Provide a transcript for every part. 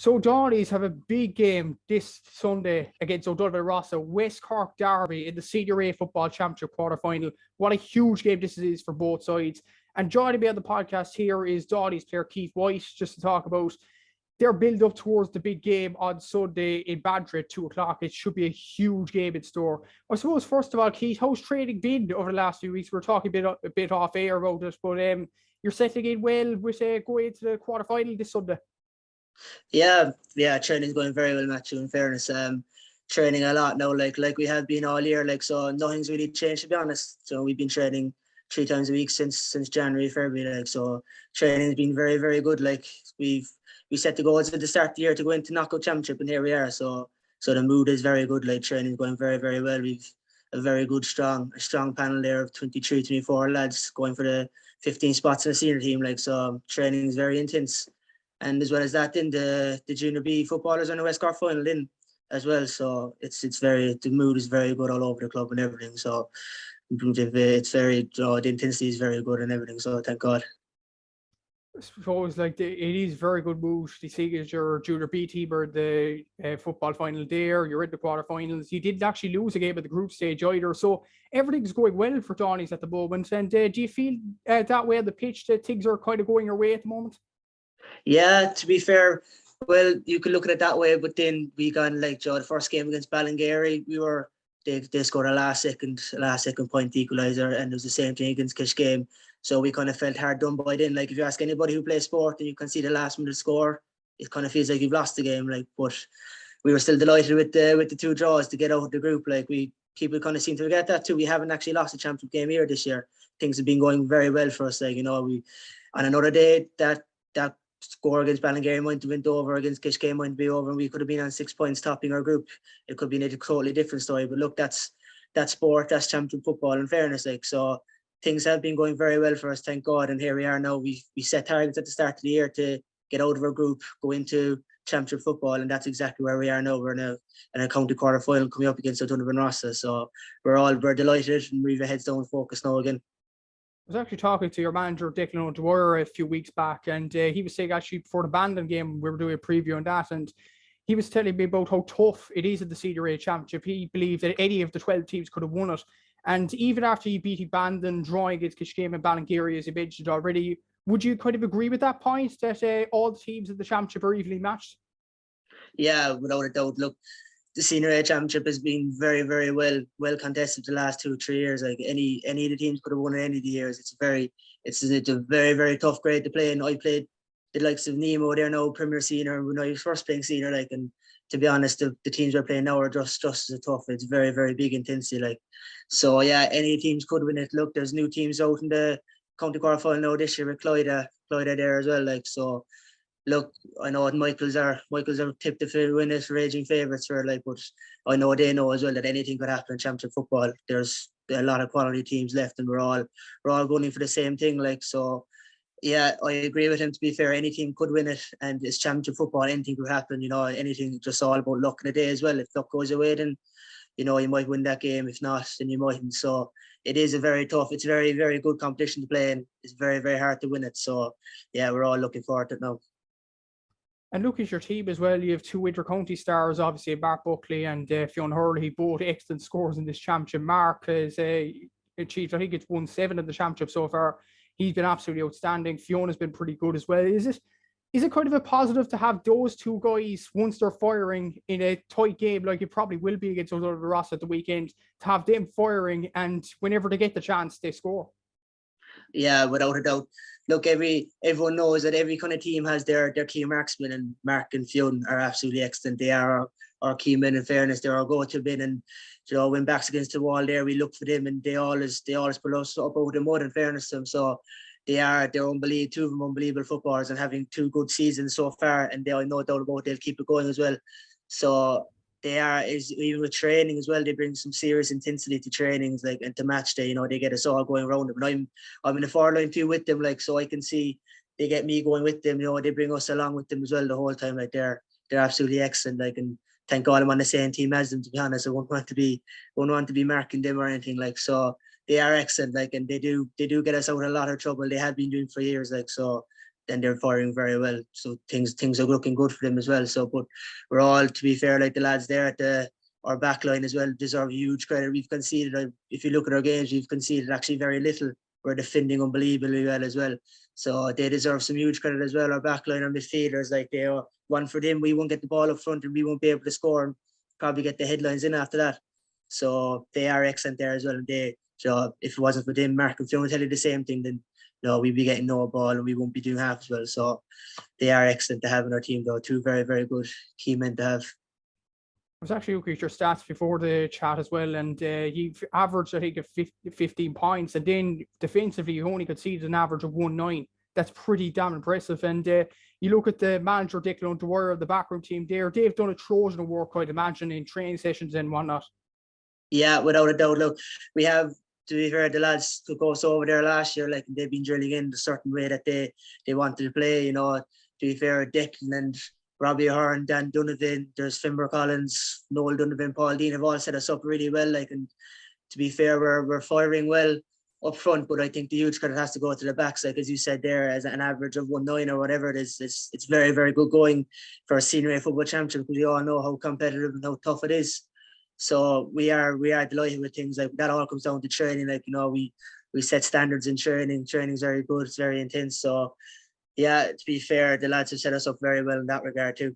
So Dohenys have a big game this Sunday against O'Donovan Rossa, West Cork Derby in the Senior A Football Championship quarter-final. What a huge game this is for both sides. And joining me on the podcast here is Dohenys player Keith White, just to talk about their build-up towards the big game on Sunday in Bantry at 2 o'clock. It should be a huge game in store. I suppose, first of all, Keith, how's training been over the last few weeks? We're talking a bit off air about it, but you're settling in well with going into the quarter-final this Sunday. Yeah, training's going very well, Matthew, in fairness. Training a lot now, like we have been all year, so nothing's really changed, to be honest. So we've been training 3 times a week since January, February, so training's been very, very good. We set the goals at the start of the year to go into knockout championship, and here we are. So the mood is very good. Training's going very, very well. We've a very good, strong panel there of 23, 24 lads going for the 15 spots in the senior team. So training is very intense. And as well as that, then the Junior B footballers on the West Cork final in as well. So the mood is very good all over the club and everything. So it's very, the intensity is very good and everything. So thank God. I suppose it is very good mood. You see, as your Junior B team or the football final there, you're in the quarterfinals. You didn't actually lose a game at the group stage either. So everything's going well for Dohenys at the moment. And do you feel that way on the pitch that things are kind of going your way at the moment? Yeah, to be fair, well, you could look at it that way, but then we got the first game against Ballingeary, they scored a last second point equaliser, and it was the same thing against Kishgame. So we kind of felt hard done by then. If you ask anybody who plays sport and you can see the last minute score, it kind of feels like you've lost the game. But we were still delighted with the 2 draws to get out of the group. People kind of seem to forget that too. We haven't actually lost a championship game here this year. Things have been going very well for us. We on another day that score against Ballingeary might have went over, against Kishgame might be over, and we could have been on 6 points topping our group. It could be a totally different story. But look, that's sport, that's championship football, in fairness. So things have been going very well for us, thank God. And here we are now. We set targets at the start of the year to get out of our group, go into championship football, and that's exactly where we are now. We're in a county quarter final coming up against O'Donovan Rossa. So we're delighted, and we've a heads down focus now again. I was actually talking to your manager, Donal O'Driscoll, a few weeks back, and he was saying actually before the Mangan game, we were doing a preview on that, and he was telling me about how tough it is at the Senior A Championship. He believed that any of the 12 teams could have won it. And even after you beat Bandon, drawing against Kishgame and Ballingeary, as you mentioned already, would you kind of agree with that point, that all the teams in the championship are evenly matched? Yeah, without a doubt. Look, the Senior A Championship has been very, very well contested the last 2 or 3 years. Any of the teams could have won it any of the years. It's a very, very tough grade to play. And I played the likes of Nemo there now, Premier Senior, when I was first playing Senior. And to be honest, the teams we're playing now are just as tough. It's very, very big intensity. So yeah, any teams could win it. Look, there's new teams out in the county quarter final now this year with Clyde there as well. So look, I know Michael's are tipped to win it, raging favourites for but I know they know as well that anything could happen in championship football. There's a lot of quality teams left, and we're all going for the same thing. So yeah, I agree with him. To be fair, any team could win it, and it's championship football. Anything could happen. Anything, just all about luck in the day as well. If luck goes away, then you might win that game. If not, then you mightn't. So it is a very tough. It's a very, very good competition to play, and it's very, very hard to win it. So yeah, we're all looking forward to it now. And look at your team as well. You have 2 inter-county stars, obviously, Mark Buckley and Fionn Hurley, both excellent scores in this championship. Mark has achieved, I think it's won 7 in the championship so far. He's been absolutely outstanding. Fionn has been pretty good as well. Is it kind of a positive to have those 2 guys, once they're firing in a tight game, like it probably will be against O'Donovan Rossa at the weekend, to have them firing, and whenever they get the chance, they score? Yeah, without a doubt. Look, everyone knows that every kind of team has their key marksmen, and Mark and Fionn are absolutely excellent. They are our key men, in fairness. They're our go-to men, and when backs against the wall there, we look for them, and they always pull us up out the mud, in fairness to them. So they're unbelievable, 2 of them unbelievable footballers, and having 2 good seasons so far, and they, I no doubt about, they'll keep it going as well. So even with training as well, they bring some serious intensity to trainings, and to match day, they get us all going around them. And I'm in the far line too with them, so I can see they get me going with them. They bring us along with them as well the whole time. They're absolutely excellent. And thank God I'm on the same team as them, to be honest. I won't want to be marking them or anything. So they are excellent. And they do get us out of a lot of trouble. They have been doing for years. So they're firing very well. So things are looking good for them as well. So, but we're all, to be fair, like the lads there at our back line as well, deserve huge credit. We've conceded, if you look at our games, we've conceded actually very little. We're defending unbelievably well as well. So they deserve some huge credit as well. Our back line, our midfielders, like they are one for them. We won't get the ball up front and we won't be able to score and probably get the headlines in after that. So they are excellent there as well. And so if it wasn't for them, Mark and Fionn will tell you the same thing, then we'd be getting no ball and we won't be doing half as well. So they are excellent to have in our team, though. Two very, very good key men to have. I was actually looking at your stats before the chat as well, and you've averaged, I think, 15 points, and then defensively you only conceded an average of 1-9. That's pretty damn impressive. And you look at the manager, Declan Dwyer, the backroom team there, they've done a Trojan of work, I'd imagine, in training sessions and whatnot. Yeah, without a doubt. Look, we have, to be fair, the lads took us over there last year, like, they've been drilling in the certain way that they wanted to play, you know. To be fair, Declan and Robbie Ahern, Dan Donovan, there's Fimber Collins, Noel Donovan, Paul Dean have all set us up really well. Like, and to be fair, we're firing well up front, but I think the huge credit has to go to the backs. Like, as you said there, as an average of 1-9 or whatever it is, it's very, very good going for a senior A football championship, because we all know how competitive and how tough it is. So we are delighted with things like that. All comes down to training. Like, you know, we set standards in training. Training's very good. It's very intense. So yeah, to be fair, the lads have set us up very well in that regard too.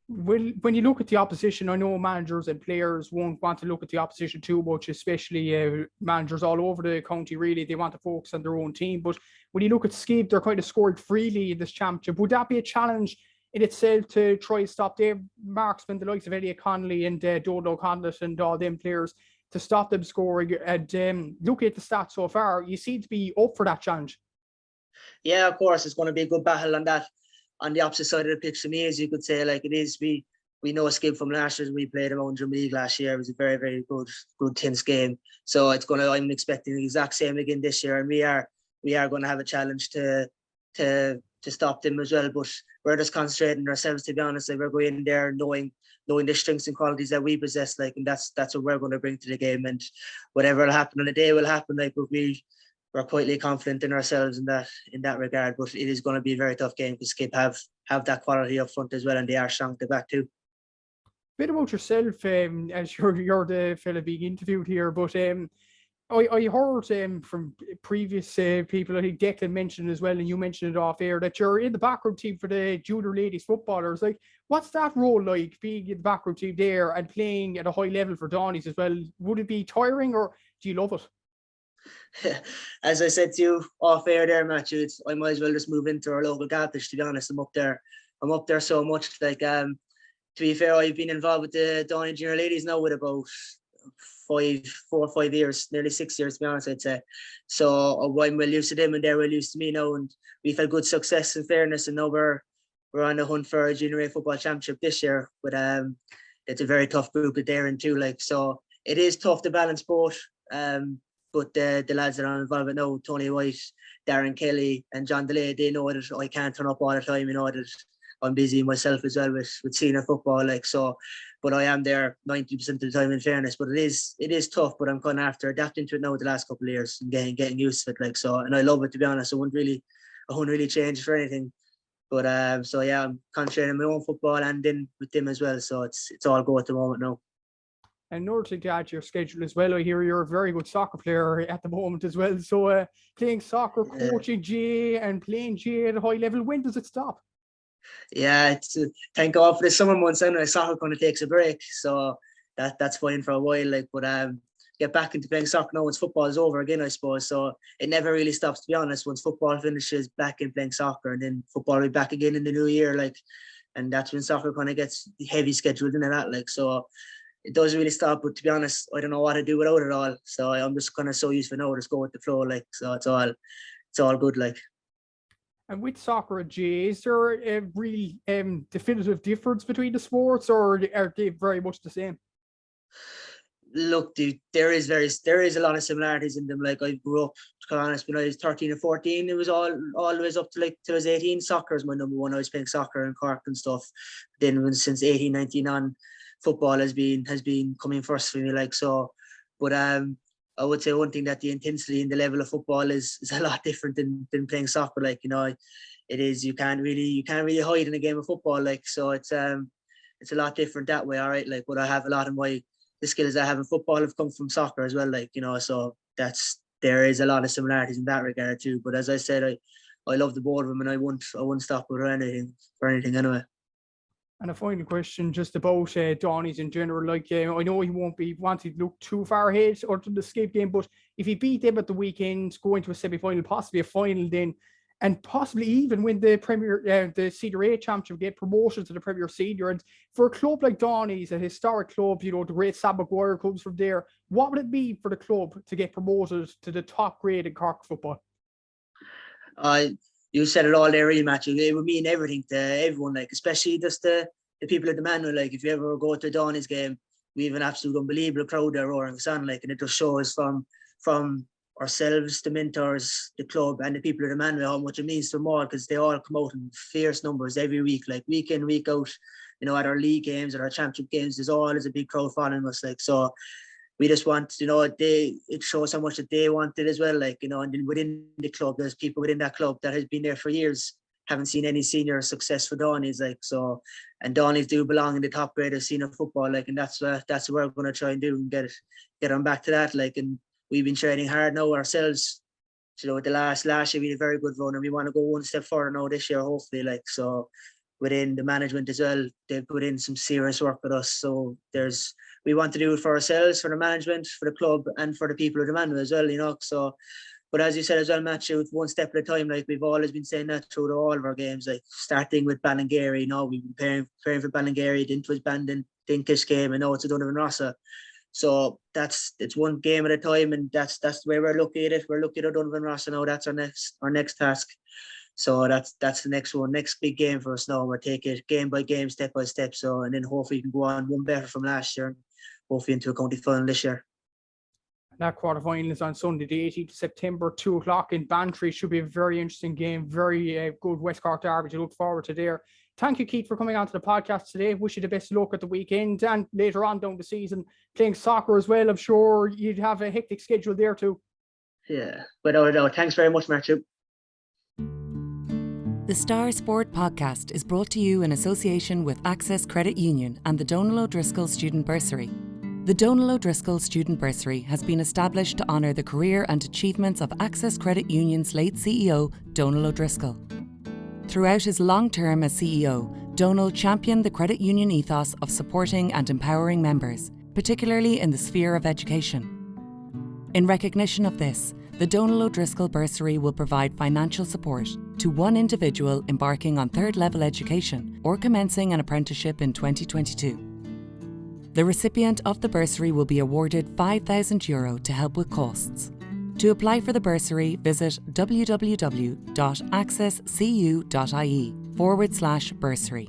When you look at the opposition, I know managers and players won't want to look at the opposition too much, especially managers all over the county, really. They want to focus on their own team. But when you look at Skip, they're kind of scored freely in this championship. Would that be a challenge in itself to try to stop their marksmen, the likes of Elliot Connolly and Donal O'Driscoll and all them players, to stop them scoring? And looking at the stats so far, you seem to be up for that challenge. Yeah, of course, it's going to be a good battle on that. On the opposite side of the pitch to me, as you could say, like it is, we know Skip from last year. We played him on Drum League last year. It was a very, very good tense game. So I'm expecting the exact same again this year. And we are going to have a challenge to stop them as well. But we're just concentrating ourselves, to be honest. Like, we're going in there knowing the strengths and qualities that we possess, like, and that's what we're going to bring to the game. And whatever will happen on the day will happen. Like, but we're quietly confident in ourselves in that regard. But it is going to be a very tough game, because Skip have that quality up front as well, and they are strong at the back too. Bit about yourself, as you're the fella being interviewed here, but I heard from previous people, I think Declan mentioned as well, and you mentioned it off air, that you're in the backroom team for the junior ladies footballers. Like, what's that role like, being in the backroom team there and playing at a high level for Dohenys as well? Would it be tiring, or do you love it? As I said to you off air there, Matthew, I might as well just move into our local Gaelish, to be honest. I'm up there so much. Like, to be fair, I've been involved with the Dohenys junior ladies now with about 4 or 5 years, nearly 6 years, to be honest, I'd say. So I'm well used to them, and they're well used to me now, and we've had good success and fairness, and now we're on the hunt for a junior A football championship this year. But it's a very tough group that they're in too. Like, so it is tough to balance both. But the lads that are involved with now, Tony White, Darren Kelly, and John DeLay, they know that I can't turn up all the time. You know that I'm busy myself as well with senior football. Like, so, but I am there 90% of the time, in fairness. But it is tough. But I'm kind of after adapting to it now the last couple of years and getting used to it. Like, so, and I love it, to be honest. I wouldn't really change for anything. But so yeah, I'm concentrating on my own football and then with them as well. So it's all go at the moment now. And in order to add to your schedule as well, I hear you're a very good soccer player at the moment as well. So playing soccer, coaching GAA and playing GAA at a high level, when does it stop? Yeah, it's thank God for the summer months. Anyway, soccer kind of takes a break, so that's fine for a while. Like, but get back into playing soccer now once football is over again, I suppose. So it never really stops, to be honest. Once football finishes, back in playing soccer, and then football will be back again in the new year. Like, and that's when soccer kind of gets heavy scheduled into that. Like, so it doesn't really stop. But to be honest, I don't know what to do without it all. So I'm just kind of so used to now, just go with the flow. Like, so it's all good. Like. And with soccer and GAA, is there a real definitive difference between the sports, or are they very much the same? Look, dude, there is a lot of similarities in them. Like, I grew up, to be honest, when I was 13 or 14, it was always up to like till I was 18. Soccer is my number one. I was playing soccer in Cork and stuff. Then since 18, 19 on, football has been coming first for me. Like, so, but I would say one thing, that the intensity and the level of football is a lot different than playing soccer. Like, you know, it is, you can't really hide in a game of football. Like, so it's a lot different that way. All right. Like, what I have a lot of the skills I have in football have come from soccer as well. Like, you know, so there is a lot of similarities in that regard too. But as I said, I love the both of them, and I won't stop with anything anyway. And a final question just about Dohenys in general. Like, I know he won't be wanting to look too far ahead or to the escape game, but if he beat them at the weekend, go into a semi-final, possibly a final then, and possibly even win the the Senior A Championship, get promoted to the Premier Senior. And for a club like Dohenys, a historic club, you know, the great Sam Maguire comes from there, what would it be for the club to get promoted to the top grade in Cork football? You said it all there, really, Matthew. It would mean everything to everyone, like, especially just the people at the Manual. Like, if you ever go to a Dohenys game, we have an absolute unbelievable crowd there roaring us on, like, and it just shows from ourselves, the mentors, the club, and the people at the Manual how much it means to them all, because they all come out in fierce numbers every week, like week in, week out. You know, at our league games, at our championship games, there's always a big crowd following us, like, so. We just want, you know, it shows how much that they want it as well. Like, you know, and then within the club, there's people within that club that has been there for years, haven't seen any senior success for Dohenys, like, so, and Dohenys do belong in the top grade of senior football, like, and that's what we're going to try and do, and get on back to that, like, and we've been training hard now ourselves. You know, with the last year we had a very good run, and we want to go one step further now this year, hopefully, like, so. Within the management as well, they've put in some serious work with us. So we want to do it for ourselves, for the management, for the club, and for the people of the Manual as well, you know. So, but as you said as well, Matthew, it's one step at a time. Like, we've always been saying that through all of our games, like starting with Ballingeary, you know, we've been preparing for Ballingeary, then it was Bandon, then Kish game, and now it's O'Donovan Rossa. So it's one game at a time, and that's the way we're looking at it. We're looking at O'Donovan Rossa now. That's our next task. So that's the next big game for us now. We'll take it game by game, step by step. So, and then hopefully we can go on one better from last year, and hopefully into a county final this year. That quarterfinal is on Sunday, the 18th of September, 2:00 in Bantry. Should be a very interesting game, very good West Cork derby to look forward to there. Thank you, Keith, for coming on to the podcast today. Wish you the best of luck at the weekend and later on down the season, playing soccer as well. I'm sure you'd have a hectic schedule there too. Yeah, without a doubt. Thanks very much, Matthew. The Star Sport podcast is brought to you in association with Access Credit Union and the Donal O'Driscoll Student Bursary. The Donal O'Driscoll Student Bursary has been established to honour the career and achievements of Access Credit Union's late CEO, Donal O'Driscoll. Throughout his long term as CEO, Donal championed the credit union ethos of supporting and empowering members, particularly in the sphere of education. In recognition of this, the Donal O'Driscoll Bursary will provide financial support to one individual embarking on third-level education or commencing an apprenticeship in 2022. The recipient of the bursary will be awarded €5,000 to help with costs. To apply for the bursary, visit www.accesscu.ie/bursary.